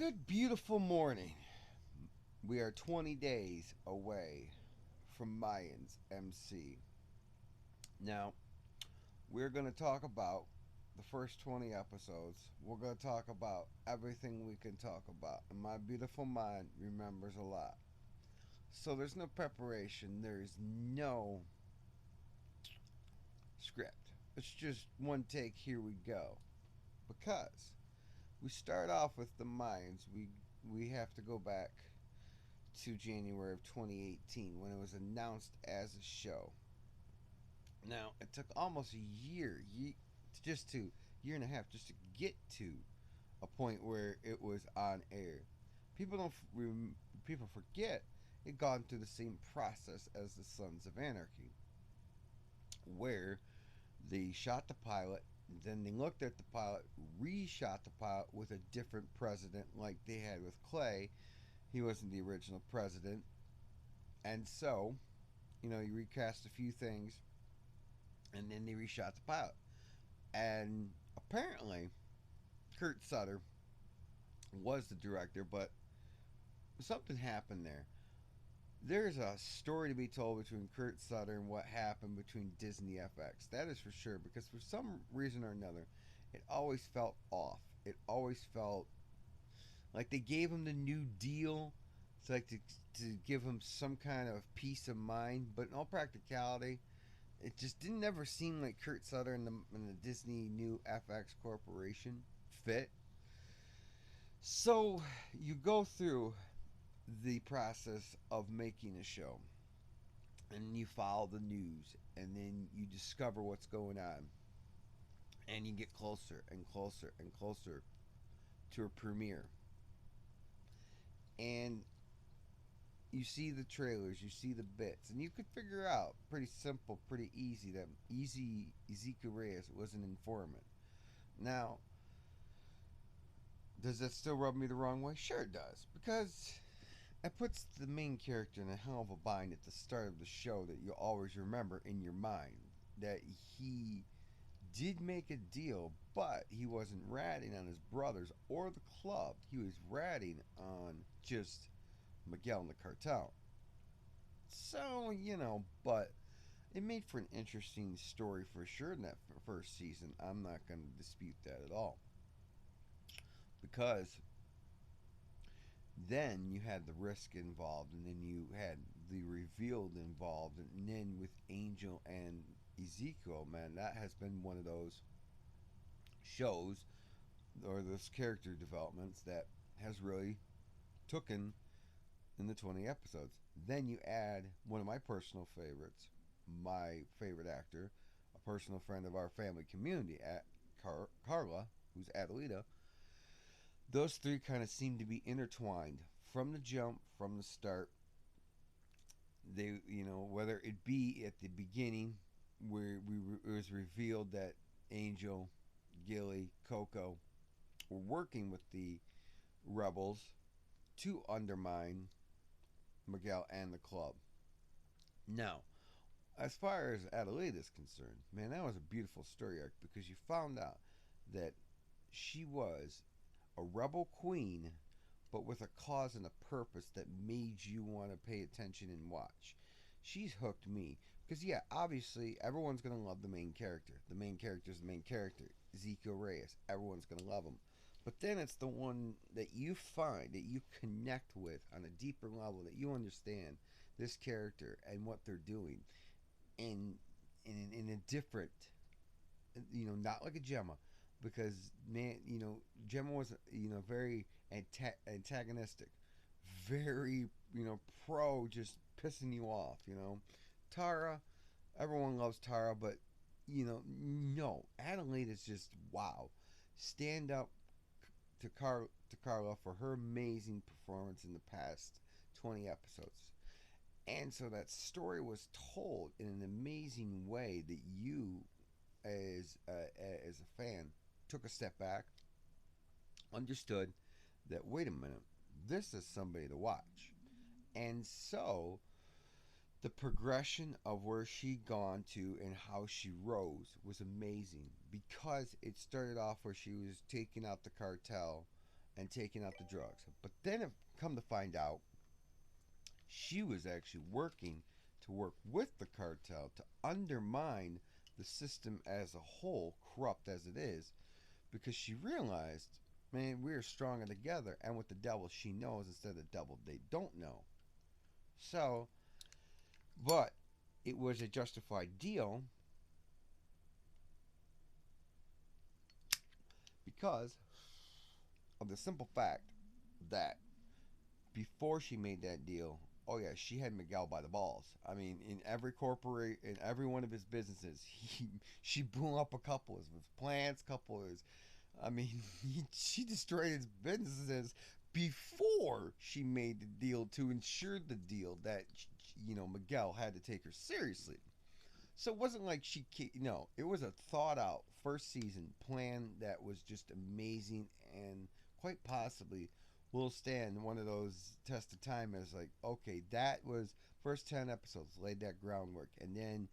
Good, beautiful morning. We are 20 days away from Mayans MC. Now, we're going to talk about the first 20 episodes. We're going to talk about everything we can talk about. And my beautiful mind remembers a lot. So there's no preparation, there's no script. It's just one take, here we go. Because we start off with the Mayans, we have to go back to January of 2018 when it was announced as a show. Now, it took almost a just to year and a half just to get to a point where it was on air. People don't people forget it gone through the same process as the Sons of Anarchy, where they shot the pilot, then they looked at the pilot, reshot the pilot with a different president, like they had with Clay. He wasn't the original president, and so you recast a few things, and then they reshot the pilot. And apparently, Kurt Sutter was the director, but something happened there. There's a story to be told between Kurt Sutter and what happened between Disney FX. That is for sure, because for some reason or another, it always felt off. It always felt like they gave him the New Deal. It's like to give him some kind of peace of mind, but in all practicality, it just didn't ever seem like Kurt Sutter and the Disney new FX Corporation fit. So you go through the process of making a show, and you follow the news, and then you discover what's going on, and you get closer and closer and closer to a premiere. And you see the trailers, you see the bits, and you could figure out pretty simple, pretty easy that Ezekiel Reyes was an informant. Now, does that still rub me the wrong way? Sure it does, because it puts the main character in a hell of a bind at the start of the show that you'll always remember in your mind. That he did make a deal, but he wasn't ratting on his brothers or the club. He was ratting on just Miguel and the cartel. So, but it made for an interesting story for sure in that first season. I'm not going to dispute that at all. Because then you had the risk involved, and then you had the revealed involved, and then with Angel and Ezekiel, man, that has been one of those shows or those character developments that has really taken in the 20 episodes. Then you add one of my personal favorites, my favorite actor, a personal friend of our family community, at Carla, who's Adelita. Those three kind of seem to be intertwined from the jump, from the start. They, whether it be at the beginning where it was revealed that Angel, Gilly, Coco were working with the rebels to undermine Miguel and the club. Now, as far as Adelaide is concerned, man, that was a beautiful story arc, because you found out that she was a rebel queen, but with a cause and a purpose that made you want to pay attention and watch. She's hooked me because, yeah, obviously everyone's gonna love the main character. The main character is the main character, Ezekiel Reyes. Everyone's gonna love him. But then it's the one that you find that you connect with on a deeper level, that you understand this character and what they're doing, in in a different, not like a Gemma, because, man, Gemma was, very antagonistic, very, pro, just pissing you off. Tara, everyone loves Tara, but, no, Adelaide is just wow. Stand up to Carla for her amazing performance in the past 20 episodes. And so that story was told in an amazing way that you, as a fan, took a step back, understood that, wait a minute, this is somebody to watch. And so the progression of where she gone to and how she rose was amazing, because it started off where she was taking out the cartel and taking out the drugs. But then it come to find out, she was actually working to work with the cartel to undermine the system as a whole, corrupt as it is, because she realized, man, we're stronger together, and with the devil she knows instead of the devil they don't know. So, but it was a justified deal because of the simple fact that before she made that deal, oh yeah, she had Miguel by the balls. I mean, in every one of his businesses, she blew up a couple of his plants, couple of his. I mean, she destroyed his businesses before she made the deal to ensure the deal that Miguel had to take her seriously. So it wasn't like no, it was a thought out first season plan that was just amazing and quite possibly will stand one of those test of time as like, okay, that was first 10 episodes laid that groundwork, and then